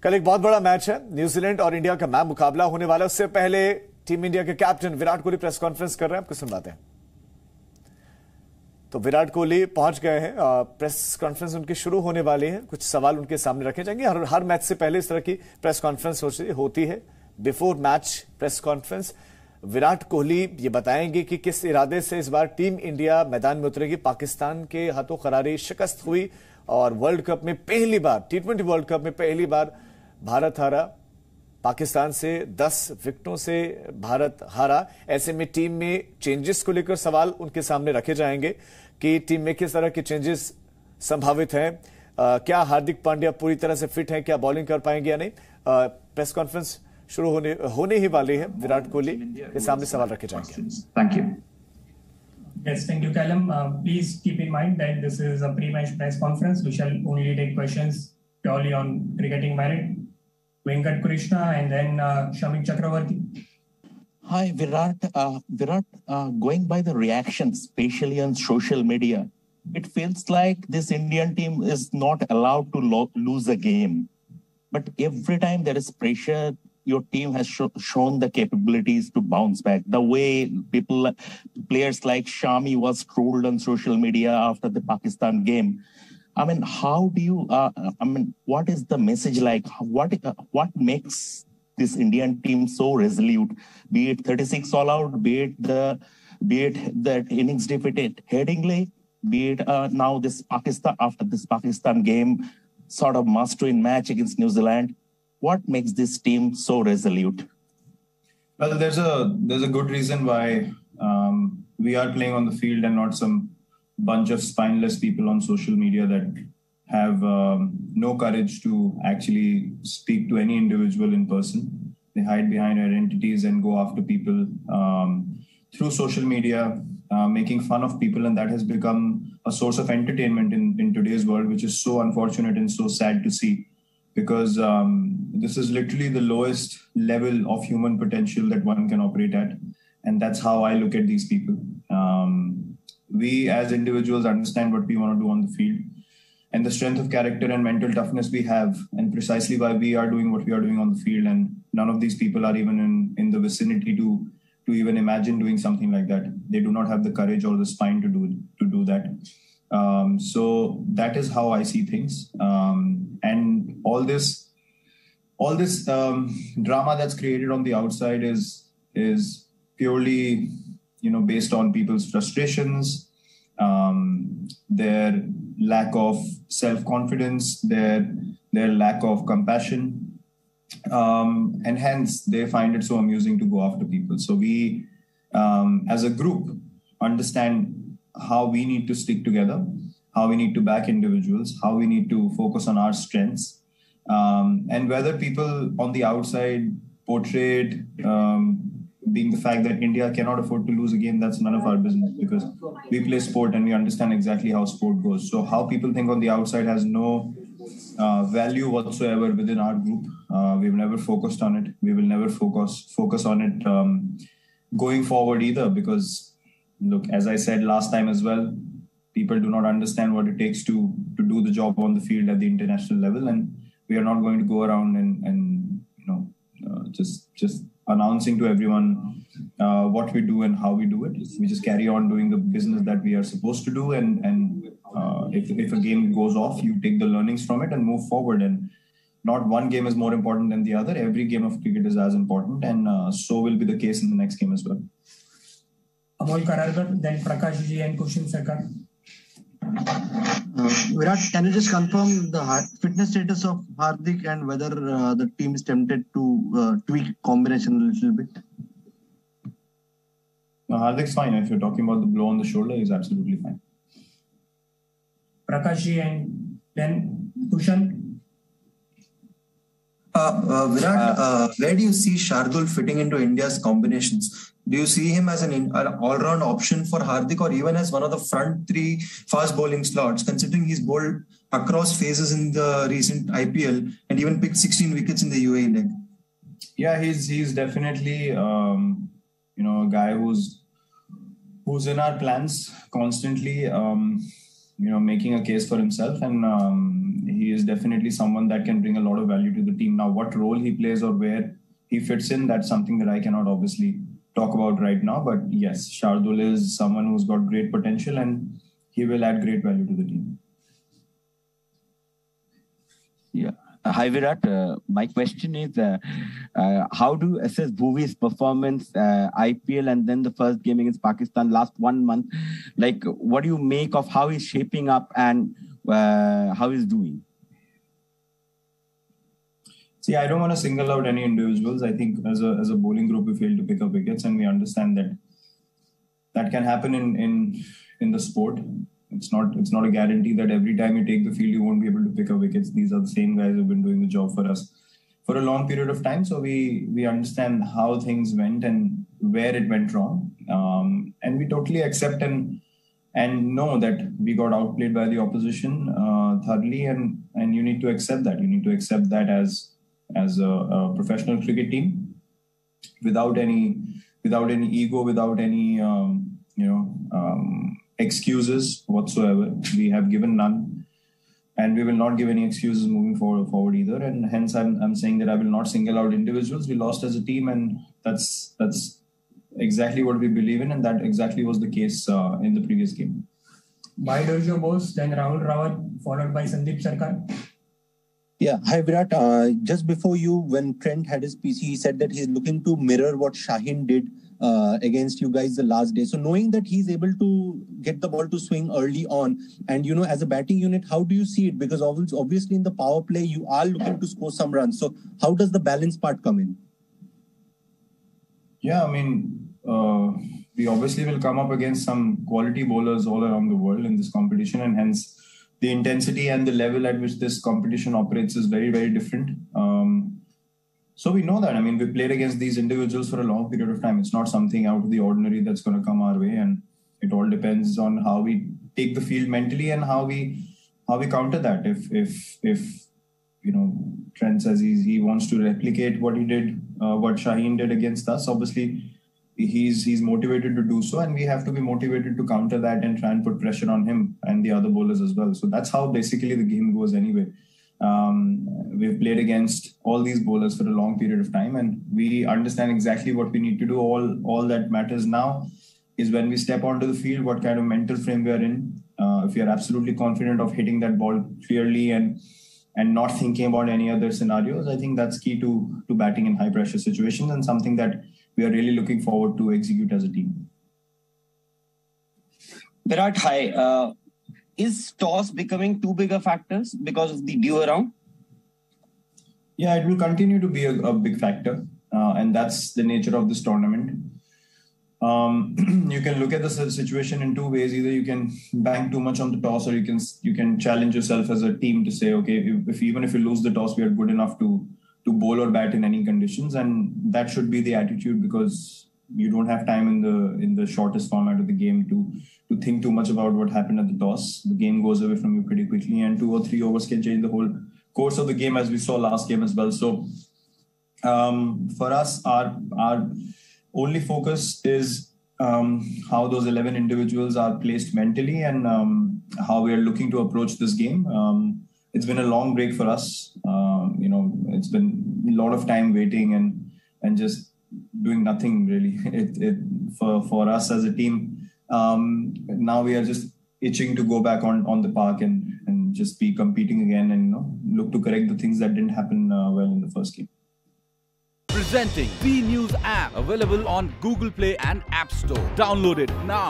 कल एक बहुत बड़ा मैच है, न्यूजीलैंड और इंडिया का मैच मुकाबला होने वाला है। उससे पहले टीम इंडिया के captain Virat Kohli press conference कर रहे हैं, आपको सुनवाते हैं। तो विराट कोहली पहुंच गए हैं, प्रेस कॉन्फ्रेंस उनकी शुरू होने वाली है। कुछ सवाल उनके सामने रखे जाएंगे। हर मैच से पहले इस तरह की प्रेस कॉन्फ्रेंस होती है, before match press conference. Virat Kohli ये बताएंगे कि किस इरादे से इस बार टीम इंडिया मैदान में उतरेगी। पाकिस्तान के हाथों करारी शिकस्त हुई और वर्ल्ड कप में पहली बार, T20 वर्ल्ड कप में पहली बार भारत हारा। पाकिस्तान से 10 विकेटों से भारत हारा। ऐसे में टीम में चेंजेस को लेकर सवाल उनके सामने रखे जाएंगे कि टीम में किस तरह के चेंजेस संभावित हैं। क्या हार्दिक पांड्या पूरी तरह से फिट हैं, क्या बॉलिंग कर पाएंगे या नहीं। प्रेस कॉन्फ्रेंस शुरू होने ही वाली है। विराट कोहली के सामने सवाल रखे जाएंगे। Thank you. Yes, thank you, Callum. Please keep in mind that this is a pre-match press conference. We shall only take questions purely on cricketing merit. Venkat Krishna and then Shamik Chakravarti. Hi, Virat. Going by the reactions, especially on social media, it feels like this Indian team is not allowed to lose a game. But every time there is pressure, your team has shown the capabilities to bounce back. The way players like Shami was trolled on social media after the Pakistan game. I mean, how do you, what is the message like? What makes this Indian team so resolute? Be it 36 all out, be it that innings defeated Headingley, be it now this after this Pakistan game, sort of must-win match against New Zealand. What makes this team so resolute? Well, there's a good reason why we are playing on the field and not some bunch of spineless people on social media that have no courage to actually speak to any individual in person. They hide behind identities and go after people through social media, making fun of people, and that has become a source of entertainment in today's world, which is so unfortunate and so sad to see. Because this is literally the lowest level of human potential that one can operate at. And that's how I look at these people. We as individuals understand what we want to do on the field and the strength of character and mental toughness we have, and precisely why we are doing what we are doing on the field. And none of these people are even in the vicinity to even imagine doing something like that. They do not have the courage or the spine to do that. So that is how I see things. And all this drama that's created on the outside is purely, based on people's frustrations, their lack of self-confidence, their lack of compassion, and hence they find it so amusing to go after people. So we, as a group, understand how we need to stick together, how we need to back individuals, how we need to focus on our strengths, and whether people on the outside portrayed being the fact that India cannot afford to lose a game, that's none of our business, because we play sport and we understand exactly how sport goes. So how people think on the outside has no value whatsoever within our group. We've never focused on it. We will never focus on it going forward either, because look, as I said last time as well, people do not understand what it takes to do the job on the field at the international level, and we are not going to go around and just announcing to everyone what we do and how we do it. We just carry on doing the business that we are supposed to do, and if a game goes off, you take the learnings from it and move forward. And not one game is more important than the other. Every game of cricket is as important, and so will be the case in the next game as well. Amol Kararkar, then Prakash Ji and Kushin Sarkar. Virat, can you just confirm the fitness status of Hardik and whether the team is tempted to tweak combination a little bit? No, Hardik's fine. If you're talking about the blow on the shoulder, he's absolutely fine. Prakash Ji and then Kushan. Virat, where do you see Shardul fitting into India's combinations? Do you see him as an all-round option for Hardik, or even as one of the front three fast bowling slots, considering he's bowled across phases in the recent IPL and even picked 16 wickets in the UAE leg? Yeah, he's definitely a guy who's in our plans constantly, making a case for himself, and he is definitely someone that can bring a lot of value to the team. Now, what role he plays or where he fits in, that's something that I cannot obviously talk about right now. But yes, Shardul is someone who's got great potential and he will add great value to the team. Yeah. Hi Virat, my question is, how do you assess Bhuvi's performance, IPL and then the first game against Pakistan last 1 month? Like, what do you make of how he's shaping up and how he's doing? See, I don't want to single out any individuals. I think as a bowling group, we failed to pick up wickets, and we understand that can happen in the sport. It's not a guarantee that every time you take the field, you won't be able to pick up wickets. These are the same guys who've been doing the job for us for a long period of time. So we understand how things went and where it went wrong. And we totally accept and know that we got outplayed by the opposition thoroughly. And you need to accept that. You need to accept that as a professional cricket team without any ego, without any, excuses whatsoever. We have given none, and we will not give any excuses moving forward either. And hence, I'm saying that I will not single out individuals. We lost as a team, and that's exactly what we believe in, and that exactly was the case in the previous game. By Dojo Bose, then Rahul Rawat, followed by Sandeep Sarkar. Yeah, hi Virat. Just before you, when Trent had his PC, he said that he's looking to mirror what Shaheen did against you guys the last day. So knowing that he's able to get the ball to swing early on, and as a batting unit, how do you see it? Because obviously in the power play, you are looking to score some runs. So how does the balance part come in? Yeah, I mean, we obviously will come up against some quality bowlers all around the world in this competition, and hence the intensity and the level at which this competition operates is very, very different. So we know that. I mean, we played against these individuals for a long period of time. It's not something out of the ordinary that's going to come our way, and it all depends on how we take the field mentally and how we counter that. If Trent says he wants to replicate what he did, what Shaheen did against us, obviously he's motivated to do so, and we have to be motivated to counter that and try and put pressure on him and the other bowlers as well. So that's how basically the game goes anyway. We've played against all these bowlers for a long period of time, and we understand exactly what we need to do. All that matters now is when we step onto the field, what kind of mental frame we are in. If we are absolutely confident of hitting that ball clearly and not thinking about any other scenarios, I think that's key to batting in high pressure situations, and something that we are really looking forward to execute as a team. Virat, hi. Is toss becoming too big a factor because of the due around? Yeah, it will continue to be a big factor, and that's the nature of this tournament. You can look at the situation in two ways. Either you can bank too much on the toss, or you can challenge yourself as a team to say, okay, even if you lose the toss, we are good enough to bowl or bat in any conditions, and that should be the attitude, because you don't have time in the shortest format of the game to think too much about what happened at the toss. The game goes away from you pretty quickly, and 2 or 3 overs can change the whole course of the game, as we saw last game as well. So for us, our only focus is how those 11 individuals are placed mentally, and how we are looking to approach this game. It's been a long break for us. It's been a lot of time waiting and just doing nothing really. For us as a team, now we are just itching to go back on the park and just be competing again, and look to correct the things that didn't happen well in the first game. Presenting B News app, available on Google Play and App Store. Download it now.